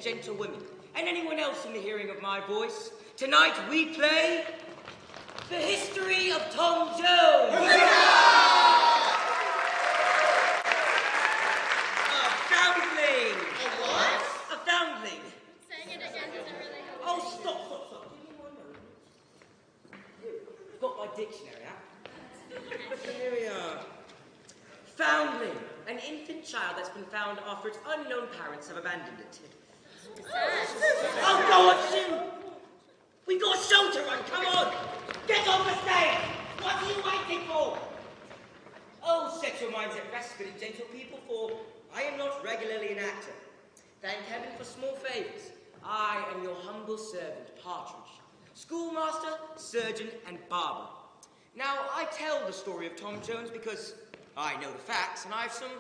and gentlewomen, and anyone else in the hearing of my voice, tonight we play The History of Tom Jones. A foundling. A what? A foundling. Saying it again doesn't really help. Oh, stop. Give me 1 moment. Got my dictionary, huh? Here we are. Foundling. An infant child that's been found after its unknown parents have abandoned it. Oh, go on, Sue! We got a show to run, come on! Get off the stage! What are you waiting for? Oh, set your minds at rest, good and gentle people, for I am not regularly an actor. Thank heaven for small favours. I am your humble servant, Partridge, schoolmaster, surgeon, and barber. Now, I tell the story of Tom Jones because I know the facts, and I have some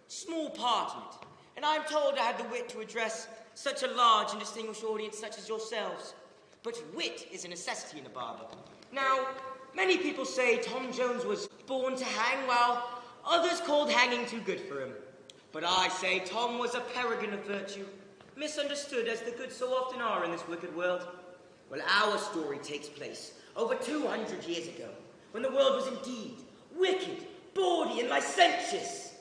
small part in it. And I'm told I have the wit to address such a large and distinguished audience such as yourselves. But wit is a necessity in a barber. Now, many people say Tom Jones was born to hang, while others called hanging too good for him. But I say Tom was a paragon of virtue, misunderstood as the good so often are in this wicked world. Well, our story takes place over 200 years ago, when the world was indeed wicked, bawdy, and licentious.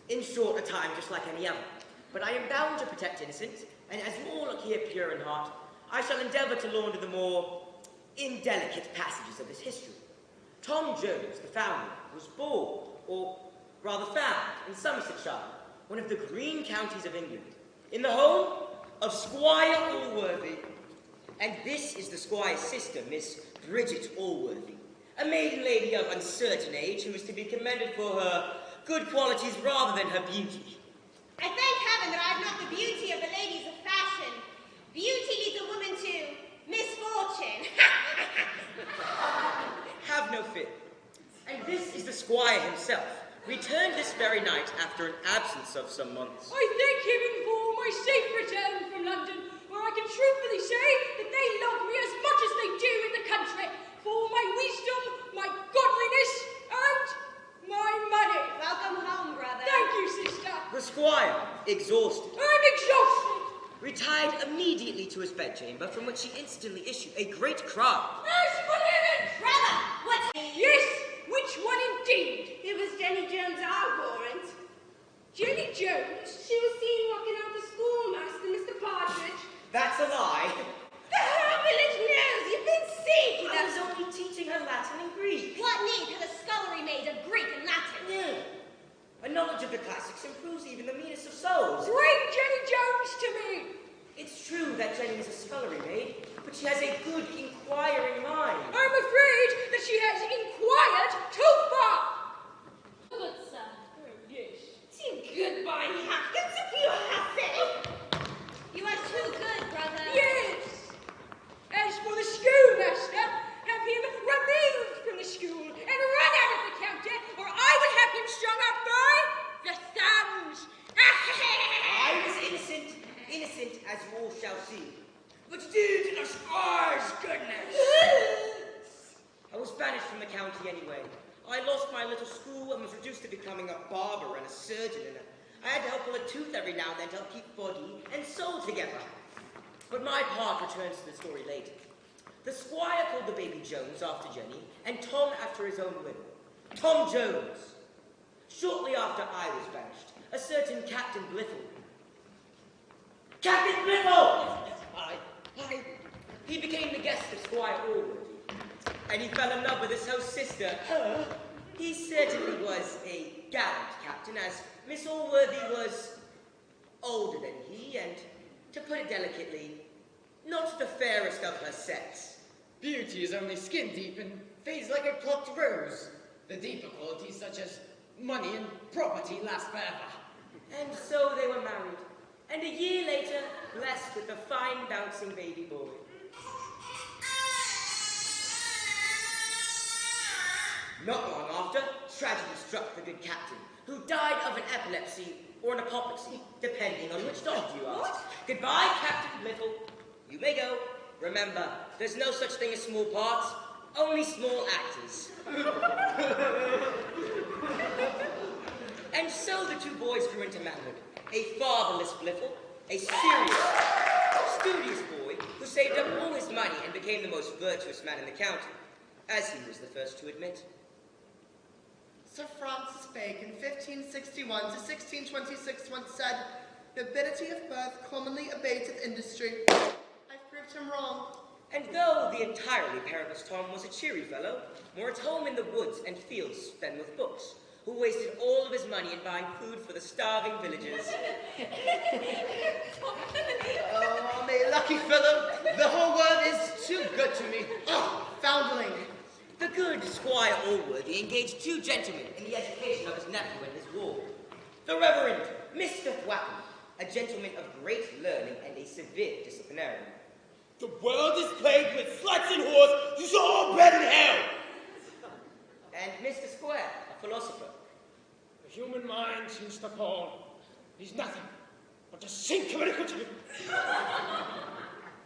In short, a time just like any other. But I am bound to protect innocent, and as you all look here pure in heart, I shall endeavour to launder the more indelicate passages of this history. Tom Jones, the founder, was born, or rather found, in Somersetshire, one of the green counties of England, in the home of Squire Allworthy. And this is the Squire's sister, Miss Bridget Allworthy, a maiden lady of uncertain age who is to be commended for her good qualities rather than her beauty. I thank heaven that I have not the beauty of the ladies of fashion. Beauty leads a woman to misfortune. Have no fear. And this is the Squire himself, returned this very night after an absence of some months. I thank heaven for my safe return from London, where I can truthfully say that they love me as much as they do in the country, for my wisdom, my godliness, and my money. Welcome home, brother. Thank you, sister. The Squire, exhausted, I'm exhausted. retired immediately to his bedchamber, from which he instantly issued a great cry. Yes, believe it. Brother, what's... Yes, which one indeed? It was Jenny Jones, our warrant. Jenny Jones? She was seen walking out the schoolmaster, Mr. Partridge. That's a lie. The whole village knows you've been seeking I us. was only teaching her Latin and Greek. What need has a scullery maid of Greek and Latin? Yeah. A knowledge of the classics improves even the meanest of souls. Bring Jenny Jones to me. It's true that Jenny is a scullery maid, but she has a good, inquiring mind. I'm afraid that she has inquired too far. Good, sir. Oh, yes. Too good by Haskins, if you have say. You are too good, brother. Yes. As for the schoolmaster, have him removed from the school and run out of the county, or I will have him strung up by the thumbs. I was innocent as you all shall see. But due to the Squire's goodness, I was banished from the county anyway. I lost my little school and was reduced to becoming a barber and a surgeon, and I had to help pull a tooth every now and then to help keep body and soul together. But my part returns to the story later. The Squire called the baby Jones after Jenny, and Tom after his own whim. Tom Jones. Shortly after I was banished, a certain Captain Bliffle. Captain Bliffle! Hi. He became the guest of Squire Allworthy, and he fell in love with his host sister. He certainly was a gallant captain, as Miss Allworthy was older than he, and, to put it delicately, not the fairest of her sex. Beauty is only skin deep and fades like a plucked rose. The deeper qualities, such as money and property, last forever. And so they were married, and a year later, blessed with a fine bouncing baby boy. Not long after, tragedy struck the good captain, who died of an epilepsy or an apoplexy, depending on which doctor you ask. What? Goodbye, Captain Little. You may go. Remember, there's no such thing as small parts, only small actors. And so the two boys grew into manhood. A fatherless Bliffle, a serious, studious boy who saved up all his money and became the most virtuous man in the county, as he was the first to admit. Sir Francis Bacon, 1561 to 1626, once said, "Nobility of birth commonly abateth industry." I've proved him wrong. And though the entirely parentless Tom was a cheery fellow, more at home in the woods and fields than with books, who wasted all of his money in buying food for the starving villagers. Oh, I'm a lucky fellow. The whole world is too good to me. Oh, foundling. The good Squire Allworthy engaged 2 gentlemen in the education of his nephew and his ward. The Reverend Mr. Thwackum, a gentleman of great learning and a severe disciplinarian. The world is plagued with sluts and whores who's all bred in hell. And Mr. Square, a philosopher. The human mind, Mr. Paul, is nothing but a sink of iniquity.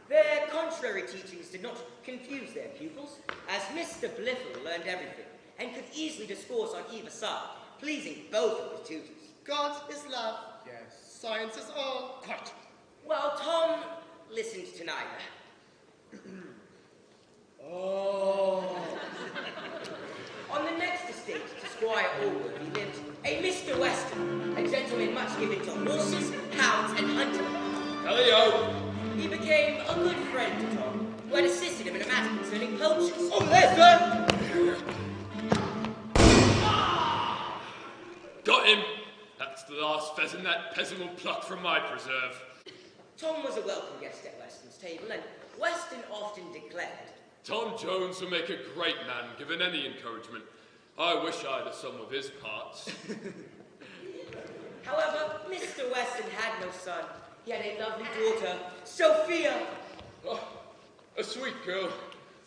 Their contrary teachings did not confuse their pupils, as Mr. Bliffle learned everything and could easily discourse on either side, pleasing both of his tutors. God is love. Yes. Science is all. Quite. Well, Tom listened to neither. Oh. On the next estate to Squire Allworthy lived a Mr. Weston, a gentleman much given to horses, hounds, and hunting. Hello. He became a good friend to Tom, who had assisted him in a matter concerning poachers. Oh, there, sir. Got him. That's the last pheasant that peasant will pluck from my preserve. Tom was a welcome guest at Weston's table, and Weston often declared, Tom Jones will make a great man, given any encouragement. I wish I had a sum of his parts. However, Mr. Weston had no son. He had a lovely daughter, Sophia. Oh, a sweet girl.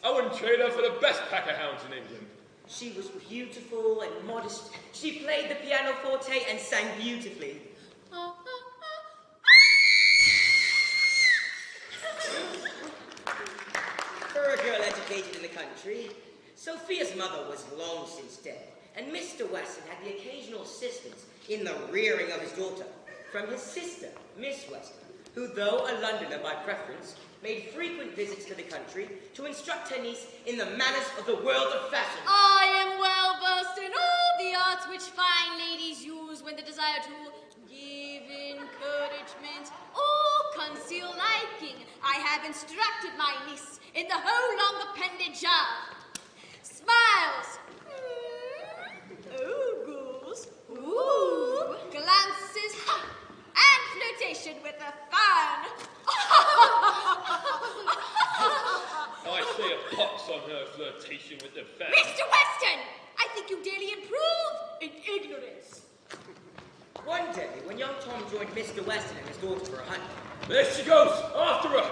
I wouldn't trade her for the best pack of hounds in England. She was beautiful and modest. She played the pianoforte and sang beautifully. For a girl educated in the country, Sophia's mother was long since dead, and Mr. Weston had the occasional assistance in the rearing of his daughter from his sister, Miss Weston, who, though a Londoner by preference, made frequent visits to the country to instruct her niece in the manners of the world of fashion. I am well versed in all the arts which fine ladies use when they desire to give encouragement or conceal liking. I have instructed my niece in the whole long appendage of smiles, ogles, ooh, glances, and flirtation with a fan. I say a pox on her flirtation with the fan. Mr. Weston, I think you daily improve in ignorance. One day, when young Tom joined Mr. Weston and his daughter for a hunt, There she goes, after her.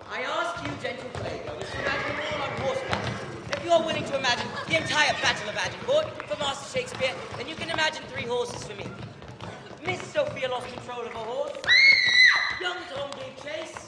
I ask you, gentle playgoers, to imagine them all on horseback. If you're willing to imagine the entire Battle of Agincourt for Master Shakespeare, then you can imagine 3 horses for me. Miss Sophia lost control of her horse. Young Tom gave chase.